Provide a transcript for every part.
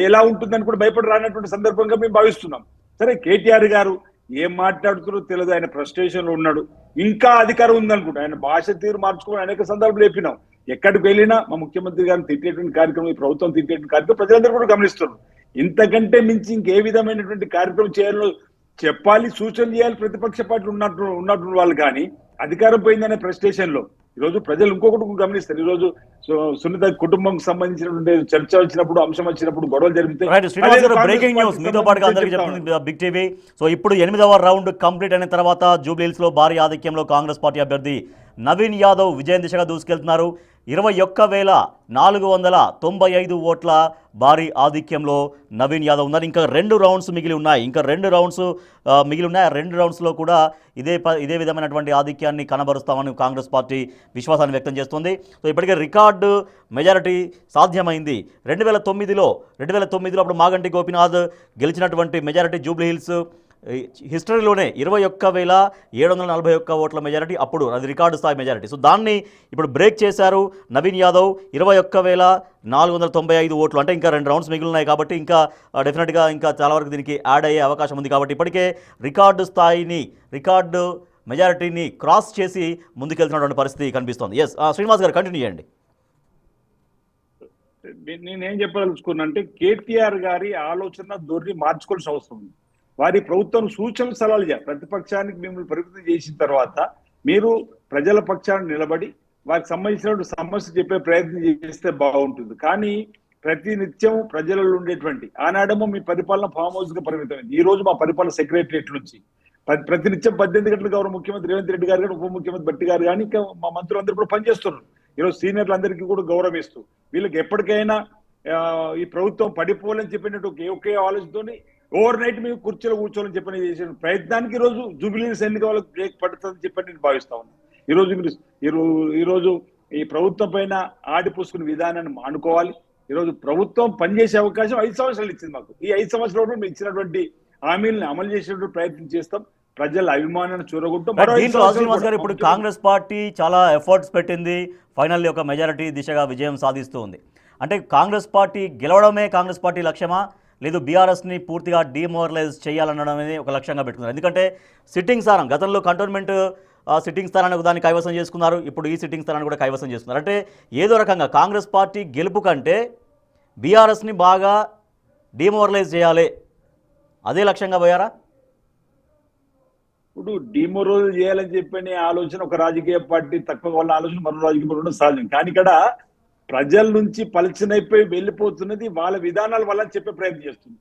ఎలా ఉంటుందని కూడా భయపడి రానటువంటి సందర్భంగా మేము భావిస్తున్నాం. సరే, కేటీఆర్ గారు ఏం మాట్లాడుతున్నారో తెలియదు, ఆయన ఫ్రస్ట్రేషన్ లో ఉన్నాడు. ఇంకా అధికారం ఉందనుకుంటా, ఆయన భాష తీరు మార్చుకోవడం అనేక సందర్భాలు చెప్పినాం. ఎక్కడికి వెళ్ళినా మా ముఖ్యమంత్రి గారిని తిట్టేటువంటి కార్యక్రమం, ఈ ప్రభుత్వం తిట్టేటువంటి కార్యక్రమం ప్రజలందరూ కూడా గమనిస్తున్నారు. ఇంతకంటే మించి ఇంకే విధమైనటువంటి కార్యక్రమం చేయాలో చెప్పాలి, సూచనలు చేయాలి ప్రతిపక్ష పార్టీలు ఉన్నటువంటి వాళ్ళు. కానీ అధికారం పోయిందనే ఫ్రస్ట్రేషన్ లో ఈరోజు ప్రజలు ఇంకొకటి గమనిస్తారు. ఈరోజు సునీత కుటుంబం సంబంధించినటువంటి చర్చ వచ్చినప్పుడు, అంశం వచ్చినప్పుడు, గొడవలు జరిగితే బ్రేకింగ్ న్యూస్ మీతో పాటుగా అందరికీ చెప్తుంది బిగ్ టీవీ. సో ఇప్పుడు 8వ రౌండ్ కంప్లీట్ అయిన తర్వాత జూబ్లీహిల్స్ లో భారీ ఆధిక్యంలో కాంగ్రెస్ పార్టీ అభ్యర్థి నవీన్ యాదవ్ విజయం దిశగా దూసుకెళ్తున్నారు. 21,495 ఓట్ల భారీ ఆధిక్యంలో నవీన్ యాదవ్ ఉన్నారు. ఇంకా 2 రౌండ్స్ మిగిలి ఉన్నాయి. ఆ 2 రౌండ్స్లో కూడా ఇదే విధమైనటువంటి ఆధిక్యాన్ని కనబరుస్తామని కాంగ్రెస్ పార్టీ విశ్వాసాన్ని వ్యక్తం చేస్తుంది. సో ఇప్పటికే రికార్డు మెజారిటీ సాధ్యమైంది. 2009లో అప్పుడు మాగంటి గోపీనాథ్ గెలిచినటువంటి మెజారిటీ జూబ్లీహిల్స్ హిస్టరీలోనే 21,741 ఓట్ల మెజారిటీ, అప్పుడు అది రికార్డు స్థాయి మెజారిటీ. సో దాన్ని ఇప్పుడు బ్రేక్ చేశారు నవీన్ యాదవ్. 21,495 ఓట్లు, అంటే ఇంకా 2 రౌండ్స్ మిగిలినాయి కాబట్టి ఇంకా డెఫినెట్గా ఇంకా చాలా వరకు దీనికి యాడ్ అయ్యే అవకాశం ఉంది. కాబట్టి ఇప్పటికే రికార్డు మెజారిటీని క్రాస్ చేసి ముందుకెళ్తున్నటువంటి పరిస్థితి కనిపిస్తోంది. ఎస్ శ్రీనివాస్ గారు కంటిన్యూ చేయండి. నేనేం చెప్పదలుచుకున్నా అంటే, కేటీఆర్ గారి ఆలోచన ధోరణి మార్చుకోవాల్సిన అవసరం ఉంది. వారి ప్రభుత్వం సూచనలు సలహాలు చేయాలి. ప్రతిపక్షానికి మిమ్మల్ని పరిమితం చేసిన తర్వాత మీరు ప్రజల పక్షాన్ని నిలబడి వారికి సంబంధించిన సమస్య చెప్పే ప్రయత్నం చేస్తే బాగుంటుంది. కానీ ప్రతి నిత్యం ప్రజలలో ఉండేటువంటి ఆనాడేమో మీ పరిపాలన ఫామ్ హౌస్ గా పరిమితమైంది. ఈ రోజు మా పరిపాలన సెక్రటరియట్ నుంచి ప్రతి నిత్యం 18 గంటలు గౌరవ ముఖ్యమంత్రి రేవంత్ రెడ్డి గారు కానీ, ఉప ముఖ్యమంత్రి భట్టి గారు కానీ, ఇంకా మా మంత్రులందరూ కూడా పనిచేస్తున్నారు. ఈరోజు సీనియర్లందరికీ కూడా గౌరవం ఇస్తూ వీళ్ళకి ఎప్పటికైనా ఈ ప్రభుత్వం పడిపోవాలని చెప్పినట్టు ఒకే ఆలోచనతోని ఓవర్ నైట్ మేము కుర్చీలో కూర్చోవాలని చెప్పిన చేసిన ప్రయత్నానికి ఈరోజు జూబ్లీహిల్స్ ఎన్నిక వాళ్ళకి బ్రేక్ పడుతుందని చెప్పని నేను భావిస్తా ఉన్నాను. ఈరోజు ఈ ప్రభుత్వం పైన ఆడిపూసుకునే విధానాన్ని మానుకోవాలి. ఈరోజు ప్రభుత్వం పనిచేసే అవకాశం 5 సంవత్సరాలు ఇచ్చింది మాకు. ఈ 5 సంవత్సరాలు మేము ఇచ్చినటువంటి హామీలను అమలు చేసేటువంటి ప్రయత్నం చేస్తాం. ప్రజల అభిమానాన్ని చూరగొట్టాం. ఇప్పుడు కాంగ్రెస్ పార్టీ చాలా ఎఫర్ట్స్ పెట్టింది, ఫైనల్లీ ఒక మెజారిటీ దిశగా విజయం సాధిస్తూ ఉంది. అంటే కాంగ్రెస్ పార్టీ గెలవడమే కాంగ్రెస్ పార్టీ లక్ష్యమా, లేదు బీఆర్ఎస్ని పూర్తిగా డిమోరలైజ్ చేయాలనడం అనేది ఒక లక్ష్యంగా పెట్టుకున్నారు? ఎందుకంటే సిట్టింగ్ స్థానం, గతంలో కంటోన్మెంట్ సిట్టింగ్ స్థానాన్ని దాన్ని కైవసం చేసుకున్నారు, ఇప్పుడు ఈ సిట్టింగ్ స్థానాన్ని కూడా కైవసం చేసుకున్నారు. అంటే ఏదో రకంగా కాంగ్రెస్ పార్టీ గెలుపు కంటే బీఆర్ఎస్ని బాగా డిమోరలైజ్ చేయాలి, అదే లక్ష్యంగా పోయారా? ఇప్పుడు డిమోరలైజ్ చేయాలని చెప్పని ఆలోచన ఒక రాజకీయ పార్టీ తక్కువ వాళ్ళ ఆలోచన మరో రాజకీయ పార్టీ సహజం. కానీ ఇక్కడ ప్రజల నుంచి పలిచినైపోయి వెళ్ళిపోతున్నది వాళ్ళ విధానాల వల్ల చెప్పే ప్రయత్నం చేస్తుంది.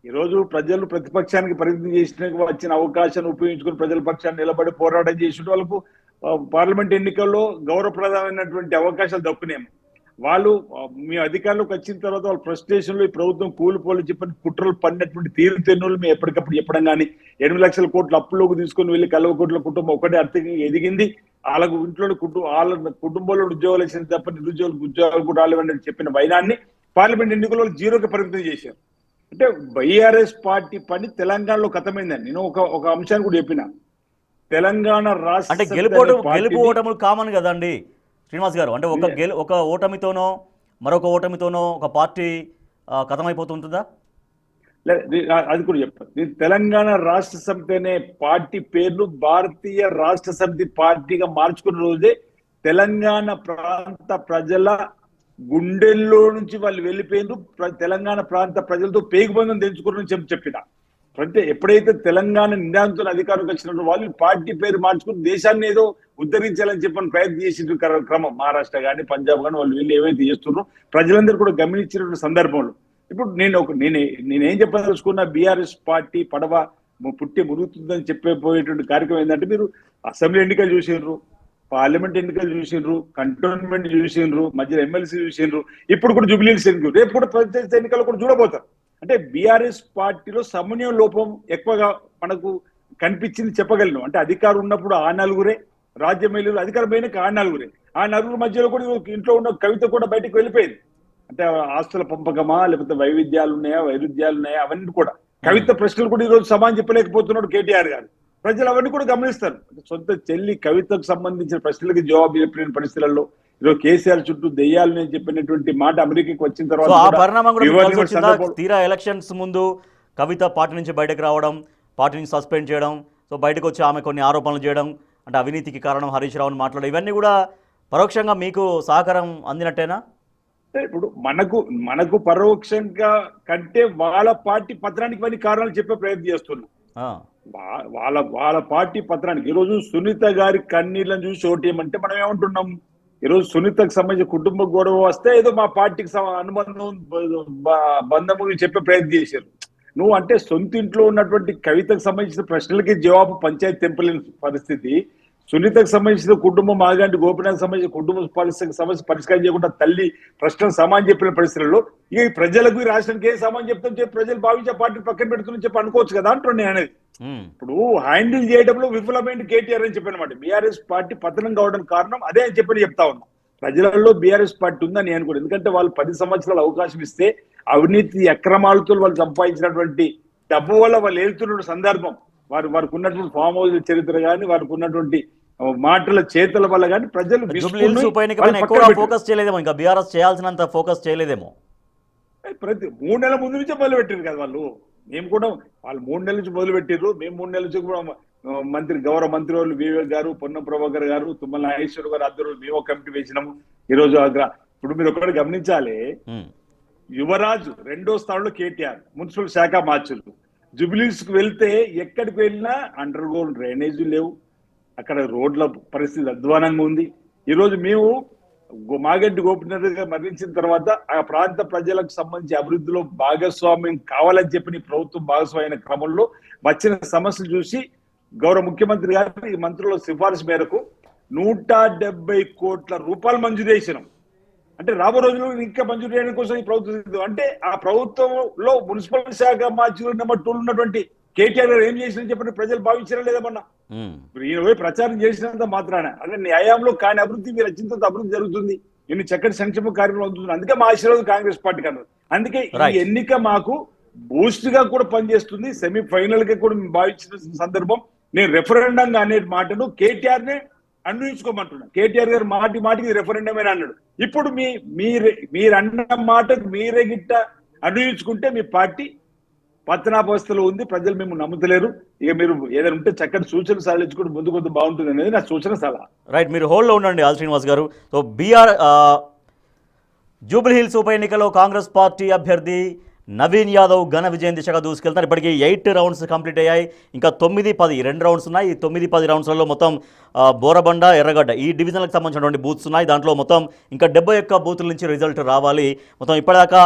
ఈరోజు ప్రజలు ప్రతిపక్షానికి పరిమితం చేసిన వచ్చిన అవకాశాన్ని ఉపయోగించుకుని ప్రజల పక్షాన్ని నిలబడి పోరాటం చేసిన వాళ్ళకు పార్లమెంట్ ఎన్నికల్లో గౌరవప్రదమైనటువంటి అవకాశాలు దక్కునేమో. వాళ్ళు మీ అధికారంలోకి వచ్చిన తర్వాత వాళ్ళ ఫ్రస్ట్రేషన్ లో ఈ ప్రభుత్వం కూలిపోలని చెప్పని కుట్రలు పడినటువంటి తీరుతెన్నులు మేము ఎప్పటికప్పుడు చెప్పడం కానీ, 8 లక్షల కోట్ల అప్పులోకి తీసుకొని వెళ్ళి కల్వకోట్ల కుటుంబం ఒకటే ఆర్థికంగా ఎదిగింది. వాళ్ళకు ఇంట్లో వాళ్ళ కుటుంబంలో ఉద్యోగాలు వచ్చిన తప్ప ఉద్యోగాలు కూడా రాలేవని చెప్పిన వైనాన్ని పార్లమెంట్ ఎన్నికల్లో జీరోకి పరిమితం చేశారు. అంటే బీఆర్ఎస్ పార్టీ పని తెలంగాణలో ఖతమైందని నేను ఒక అంశాన్ని కూడా చెప్పిన. తెలంగాణ రాష్ట్ర అంటే గెలుపు ఓటములు కామన్ కదండి శ్రీనివాస్ గారు. అంటే ఒక ఓటమితోనో మరొక ఓటమితోనో ఒక పార్టీ ఖతమైపోతుంటుందా? అది కూడా చెప్పారు. తెలంగాణ రాష్ట్ర సమితి అనే పార్టీ పేర్లు భారతీయ రాష్ట్ర సమితి పార్టీగా మార్చుకున్న రోజే తెలంగాణ ప్రాంత ప్రజల గుండెల్లో నుంచి వాళ్ళు వెళ్ళిపోయినారు. తెలంగాణ ప్రాంత ప్రజలతో పేగుబంధం తెంచుకున్నారని చెప్పిన ఎప్పుడైతే తెలంగాణ నిందాంతో అధికారంలోకి వచ్చినప్పుడు వాళ్ళు పార్టీ పేరు మార్చుకుని దేశాన్ని ఏదో ఉద్ధరించాలని చెప్పని ప్రయత్నం చేసిన క్రమం మహారాష్ట్ర కానీ పంజాబ్ కానీ వాళ్ళు వీళ్ళు ఏవైతే చేస్తున్నారో ప్రజలందరూ కూడా గమనించినటువంటి సందర్భంలో ఇప్పుడు నేనేం చెప్పదలుచుకున్నా, బీఆర్ఎస్ పార్టీ పడవ పుట్టి మురుగుతుందని చెప్పిపోయేటువంటి కార్యక్రమం ఏంటంటే, మీరు అసెంబ్లీ ఎన్నికలు చూసిండ్రు, పార్లమెంట్ ఎన్నికలు చూసిండ్రు, కంటోన్మెంట్ చూసిండ్రు, మధ్యలో ఎమ్మెల్సీ చూసిండ్రు, ఇప్పుడు కూడా జూబ్లీహిల్స్ ఎన్నికలు, రేపు కూడా పంచాయతీ ఎన్నికలు కూడా చూడబోతారు. అంటే బీఆర్ఎస్ పార్టీలో సమన్వయ లోపం ఎక్కువగా మనకు కనిపించింది చెప్పగలను. అంటే అధికారం ఉన్నప్పుడు ఆ నలుగురే, రాజ్యమేలు అధికారం పోయినాక ఆ నలుగురే, ఆ నలుగురు మధ్యలో కూడా ఇంట్లో ఉన్న కవిత కూడా బయటకు వెళ్ళిపోయింది. అంటే ఆస్తుల పంపకమా లేకపోతే వైరుధ్యాలు ఉన్నాయా అవన్నీ కూడా కవిత ప్రశ్నలు కూడా ఈరోజు సమాధానం చెప్పలేకపోతున్నాడు కేటీఆర్ గారు. ప్రజలు అవన్నీ కూడా గమనిస్తారు. సొంత చెల్లి కవితకు సంబంధించిన ప్రశ్నలకి జవాబు చెప్పలేని పరిస్థితులలో ఈరోజు కేసీఆర్ చుట్టూ దెయ్యాలని చెప్పినటువంటి మాట అమెరికాకి వచ్చిన సో తర్వాత ఆ కూడా పరిణామం కూడా మీకు కలిసి వివరణ వచ్చిందా? సందర్భంలో తీరా ఎలక్షన్స్ ముందు కవిత పార్టీ నుంచి బయటకు రావడం, పార్టీ నుంచి సస్పెండ్ చేయడం, సో బయటకు వచ్చి ఆమె కొన్ని ఆరోపణలు చేయడం, అంటే అవినీతికి కారణం హరీష్ రావుని మాట్లాడడం, ఇవన్నీ కూడా పరోక్షంగా మీకు సహకారం అందినట్టేనా? అంటే ఇప్పుడు మనకు పరోక్షంగా కంటే వాళ్ళ పార్టీ పత్రానికి పని కారణాలు చెప్పే ప్రయత్నం చేస్తున్నాం. ఆ, వాళ్ళ పార్టీ పత్రానికి ఈరోజు సునీత గారి కన్నీళ్ళని చూసి ఓటేయమంటే మనం ఏమంటున్నాం? ఈరోజు సునీతకు సంబంధించిన కుటుంబ గొడవ వస్తే ఏదో మా పార్టీకి అనుబంధం బంధము చెప్పే ప్రయత్నం చేశారు. నువ్వు అంటే సొంత ఇంట్లో ఉన్నటువంటి కవితకు సంబంధించిన ప్రశ్నలకి జవాబు పంచాయతీ తెంపలేని పరిస్థితి, సునీతకు సంబంధించిన కుటుంబం మాగంటి గోపినాథ్ సంబంధించిన కుటుంబ సమస్య పరిష్కారం చేయకుండా తల్లి ప్రశ్నలు సమానం చెప్పిన పరిస్థితుల్లో ఇక ప్రజలకు ఈ రాష్ట్రానికి ఏం సమానం చెప్తాం చెప్పి ప్రజలు భావించే పార్టీ పక్కన పెడుతుందని చెప్పి అనుకోవచ్చు కదా అంటున్నాను నేను అనేది. ఇప్పుడు హ్యాండిల్ చేయడంలో విఫలమైన కేటీఆర్ అని చెప్పినమాట. బీఆర్ఎస్ పార్టీ పతనం కావడానికి కారణం అదే అని చెప్పని చెప్తా ఉన్నా. ప్రజలలో బీఆర్ఎస్ పార్టీ ఉందని నేను కూడా, ఎందుకంటే వాళ్ళు 10 సంవత్సరాలు అవకాశం ఇస్తే అవినీతి అక్రమాలతో వాళ్ళు సంపాదించినటువంటి డబ్బు వల్ల వాళ్ళు వెళ్తున్న సందర్భం, వారికి ఉన్నటువంటి ఫామ్ హౌస్ చరిత్ర కానీ వారికి ఉన్నటువంటి మాటల చేతల వల్ల కానీ ప్రజలు ఫోకస్ చేయలేదేమో, ఇంకా బీఆర్ఎస్ చేయాల్సినంత ఫోకస్ చేయలేదేమో. ప్రతి 3 నెలల ముందు నుంచే మొదలు పెట్టారు కదా వాళ్ళు. మేము కూడా వాళ్ళు 3 నెలల నుంచి మొదలు పెట్టారు. మేము 3 నెలల నుంచి కూడా గౌరవ మంత్రి వాళ్ళు వివేక్ గారు, పొన్నం ప్రభాకర్ గారు, తుమ్మల నాగేశ్వర గారు అందరూ మేము కమిటీ వేసినాము. ఈరోజు ఇప్పుడు మీరు ఒకటి గమనించాలి, యువరాజు 2వ స్థానంలో కేటీఆర్, మున్సిపల్ శాఖ మార్చులు. జుబిలీస్ కు వెళ్తే ఎక్కడికి వెళ్ళినా అండర్ గ్రౌండ్ డ్రైనేజీ లేవు, అక్కడ రోడ్ల పరిస్థితి అధ్వానంగా ఉంది. ఈరోజు మేము మాగంటి గోపినాథ్ గారు మరణించిన తర్వాత ఆ ప్రాంత ప్రజలకు సంబంధించి అభివృద్ధిలో భాగస్వామ్యం కావాలని చెప్పి ప్రభుత్వం భాగస్వామ్య క్రమంలో వచ్చిన సమస్యలు చూసి గౌరవ ముఖ్యమంత్రి గారు ఈ మంత్రుల సిఫారసు మేరకు 170 కోట్ల రూపాయలు మంజూరు చేసినాం. అంటే రాబో రోజుల్లో ఇంకా మంజూరు చేయడం కోసం ఈ ప్రభుత్వం, అంటే ఆ ప్రభుత్వంలో మున్సిపల్ శాఖ మార్చి నెంబర్ 2 ఉన్నటువంటి కేటీఆర్ గారు ఏం చేసిన చెప్పండి ప్రజలు భావించడం లేదమన్నా. ఈయన పోయి ప్రచారం చేసినంత మాత్రాన అంటే న్యాయంలో కాని అభివృద్ధి మీరు రచించేంత అభివృద్ధి జరుగుతుంది, ఇన్ని చక్కటి సంక్షేమ కార్యక్రమం అవుతుంది. అందుకే మా ఆశీర్వాదం కాంగ్రెస్ పార్టీకి అన్నారు. అందుకే ఈ ఎన్నిక మాకు బూస్ట్ గా కూడా పనిచేస్తుంది. సెమీఫైనల్ గా కూడా మేము భావించిన సందర్భం. నేను రెఫరెండం అనే మాటను కేటీఆర్ నే అన్వయించుకోమంటున్నా. కేటీఆర్ గారు మాటికి రెఫరెండమే అన్నాడు. ఇప్పుడు మీరు అన్న మాటకు మీరే గిట్ట అన్వయించుకుంటే మీ పార్టీ పతనావస్థలో ఉంది, ప్రజలు మేము నమ్ముతలేరు. ఇక మీరు ఏదైనా ఉంటే చక్కటి సూచనలు సలహించుకుంటే ముందు కొంత బాగుంటుంది అనేది నా సూచన సలహా. రైట్, మీరు హోల్డ్లో ఉండండి ఆల్ శ్రీనివాస్ గారు. సో జూబ్లీహిల్స్ ఉప ఎన్నికలో కాంగ్రెస్ పార్టీ అభ్యర్థి నవీన్ యాదవ్ ఘన విజయం దిశగా దూసుకెళ్తారు. ఇప్పటికీ 8 రౌండ్స్ కంప్లీట్ అయ్యాయి, ఇంకా 9, 10 2 రౌండ్స్ ఉన్నాయి. ఈ 9, 10 రౌండ్స్లలో మొత్తం బోరబండ, ఎర్రగడ్డ ఈ డివిజన్లకు సంబంధించినటువంటి బూత్స్ ఉన్నాయి. దాంట్లో మొత్తం ఇంకా 71 బూతుల నుంచి రిజల్ట్ రావాలి. మొత్తం ఇప్పటిదాకా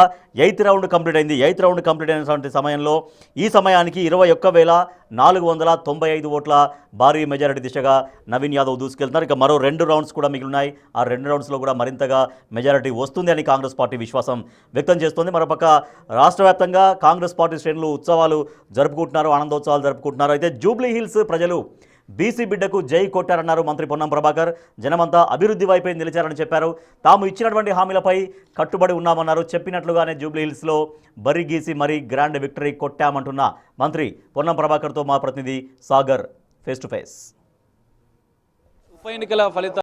8th రౌండ్ కంప్లీట్ అయింది. 8th రౌండ్ కంప్లీట్ అయినటువంటి సమయంలో ఈ సమయానికి 21,495 ఓట్ల భారీ మెజారిటీ దిశగా నవీన్ యాదవ్ దూసుకెళ్తున్నారు. ఇక మరో 2 రౌండ్స్ కూడా మిగిలినాయి. ఆ 2 రౌండ్స్లో కూడా మరింతగా మెజారిటీ వస్తుంది అని కాంగ్రెస్ పార్టీ విశ్వాసం వ్యక్తం చేస్తోంది. మరోపక్క రాష్ట్ర వ్యాప్తంగా కాంగ్రెస్ పార్టీ శ్రేణులు ఉత్సవాలు జరుపుకుంటున్నారు, ఆనందోత్సవాలు జరుపుకుంటున్నారు. అయితే జూబ్లీహిల్స్ ప్రజలు బీసీ బిడ్డకు జై కొట్టారన్నారు మంత్రి పొన్నం ప్రభాకర్. జనమంతా అభివృద్ధి వైపే నిలిచారని చెప్పారు. తాము ఇచ్చినటువంటి హామీలపై కట్టుబడి ఉన్నామన్నారు. చెప్పినట్లుగానే జూబ్లీహిల్స్లో బరి గీసి మరీ గ్రాండ్ విక్టరీ కొట్టామంటున్న మంత్రి పొన్నం ప్రభాకర్తో మా ప్రతినిధి సాగర్ ఫేస్ టు ఫేస్. ఉప ఎన్నికల ఫలితాలు